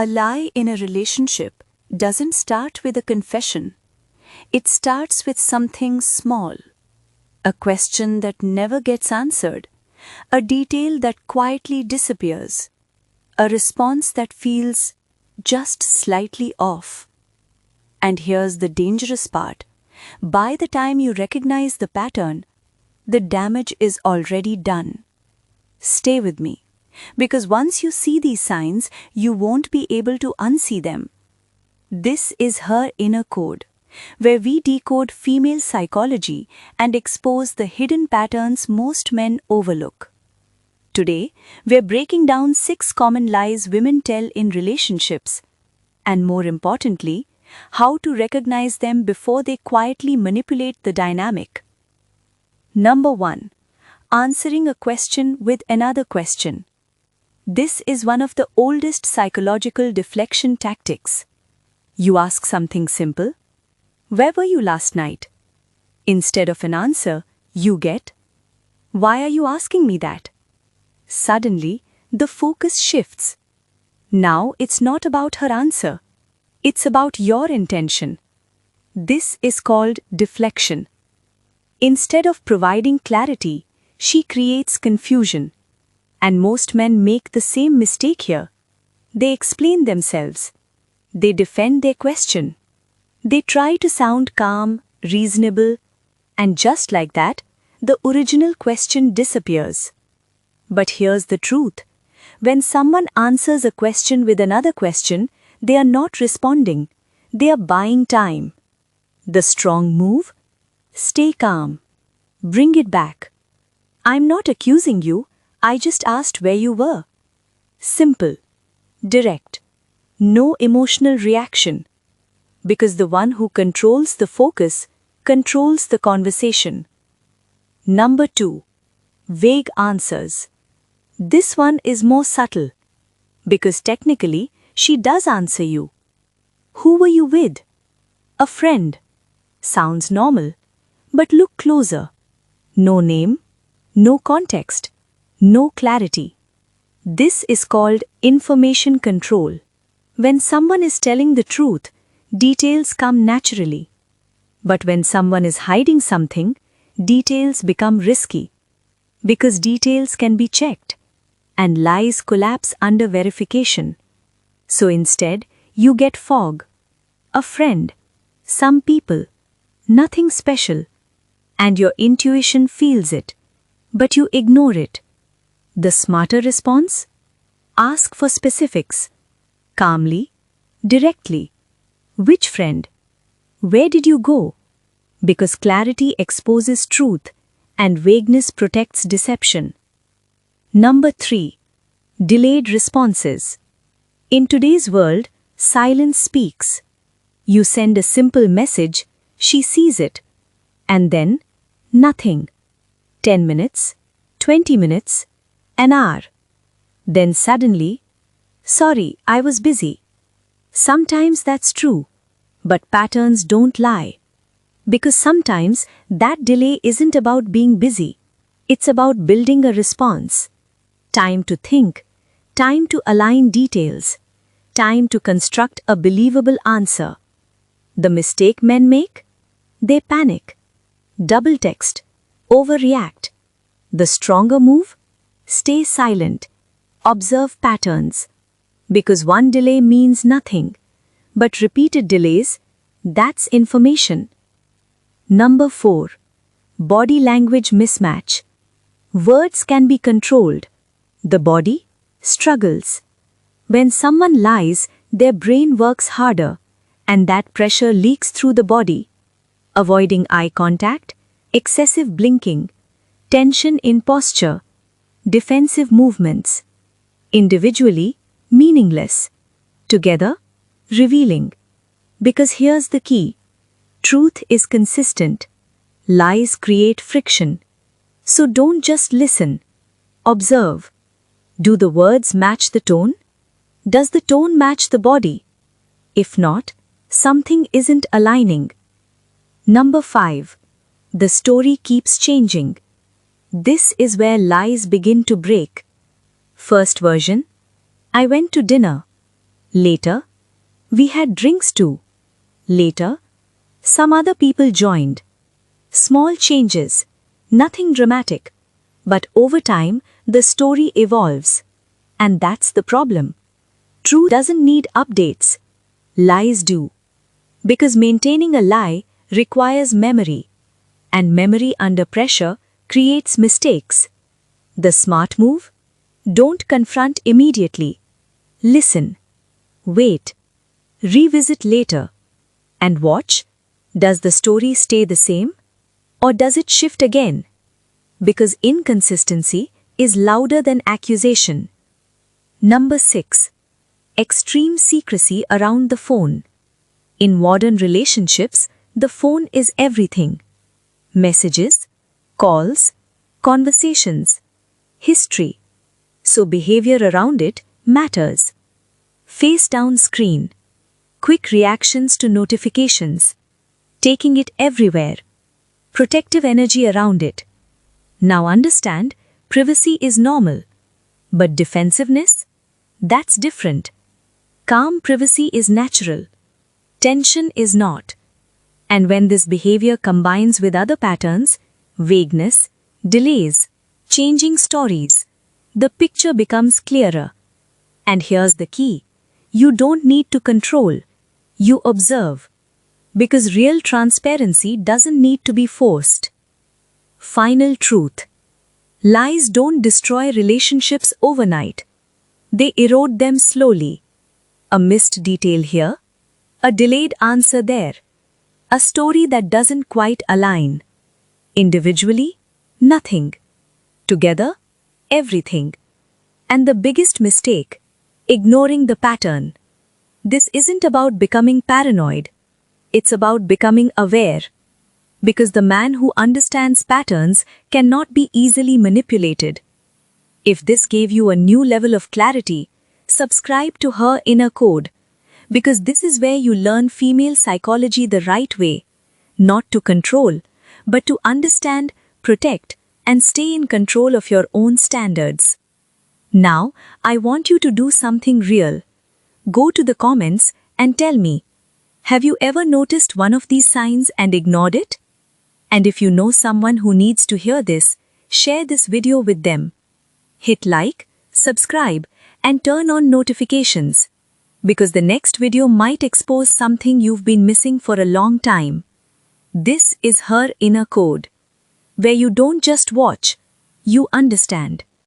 A lie in a relationship doesn't start with a confession. It starts with something small. A question that never gets answered. A detail that quietly disappears. A response that feels just slightly off. And here's the dangerous part. By the time you recognize the pattern, the damage is already done. Stay with me, because once you see these signs, you won't be able to unsee them. This is her inner code, where we decode female psychology and expose the hidden patterns most men overlook. Today, we're breaking down 6 common lies women tell in relationships, and more importantly, how to recognize them before they quietly manipulate the dynamic. Number 1. Answering a question with another question. This is one of the oldest psychological deflection tactics. You ask something simple. Where were you last night? Instead of an answer, you get, why are you asking me that? Suddenly, the focus shifts. Now it's not about her answer. It's about your intention. This is called deflection. Instead of providing clarity, she creates confusion. And most men make the same mistake here. They explain themselves. They defend their question. They try to sound calm, reasonable, and just like that, the original question disappears. But here's the truth. When someone answers a question with another question, they are not responding. They are buying time. The strong move? Stay calm. Bring it back. I'm not accusing you. I just asked where you were. Simple. Direct. No emotional reaction. Because the one who controls the focus controls the conversation. Number 2. Vague answers. This one is more subtle. Because technically, she does answer you. Who were you with? A friend. Sounds normal. But look closer. No name, no context, no clarity. This is called information control. When someone is telling the truth, details come naturally. But when someone is hiding something, details become risky. Because details can be checked, and lies collapse under verification. So instead, you get fog. A friend, some people, nothing special. And your intuition feels it, but you ignore it. The smarter response? Ask for specifics. Calmly, directly. Which friend? Where did you go? Because clarity exposes truth and vagueness protects deception. Number 3. Delayed responses. In today's world, silence speaks. You send a simple message, she sees it. And then, nothing. 10 minutes, 20 minutes, an hour. Then suddenly, sorry, I was busy. Sometimes that's true, but patterns don't lie. Because sometimes that delay isn't about being busy. It's about building a response. Time to think, time to align details, time to construct a believable answer. The mistake men make? They panic. Double text, overreact. The stronger move? Stay silent. Observe patterns. Because one delay means nothing, but repeated delays, that's information. Number 4. Body language mismatch. Words can be controlled. The body struggles. When someone lies, their brain works harder, and that pressure leaks through the body. Avoiding eye contact, excessive blinking, tension in posture, defensive movements. Individually, meaningless. Together, revealing. Because here's the key. Truth is consistent. Lies create friction. So don't just listen. Observe. Do the words match the tone? Does the tone match the body? If not, something isn't aligning. Number 5. The story keeps changing. This is where lies begin to break. First version, I went to dinner. Later, we had drinks too. Later, some other people joined. Small changes, nothing dramatic. But over time, the story evolves. And that's the problem. Truth doesn't need updates. Lies do. Because maintaining a lie requires memory. And memory under pressure creates mistakes. The smart move? Don't confront immediately. Listen. Wait. Revisit later. And watch. Does the story stay the same? Or does it shift again? Because inconsistency is louder than accusation. Number 6. Extreme secrecy around the phone. In modern relationships, the phone is everything. Messages, calls, conversations, history. So behavior around it matters. Face down screen. Quick reactions to notifications. Taking it everywhere. Protective energy around it. Now understand, privacy is normal. But defensiveness? That's different. Calm privacy is natural. Tension is not. And when this behavior combines with other patterns, vagueness, delays, changing stories, the picture becomes clearer. And here's the key. You don't need to control. You observe. Because real transparency doesn't need to be forced. Final truth. Lies don't destroy relationships overnight. They erode them slowly. A missed detail here, a delayed answer there, a story that doesn't quite align. Individually, nothing. Together, everything. And the biggest mistake, ignoring the pattern. This isn't about becoming paranoid. It's about becoming aware. Because the man who understands patterns cannot be easily manipulated. If this gave you a new level of clarity, subscribe to Her Inner Code. Because this is where you learn female psychology the right way. Not to control, but to understand, protect, and stay in control of your own standards. Now, I want you to do something real. Go to the comments and tell me, have you ever noticed one of these signs and ignored it? And if you know someone who needs to hear this, share this video with them. Hit like, subscribe, and turn on notifications. Because the next video might expose something you've been missing for a long time. This is Her Inner Code, where you don't just watch, you understand.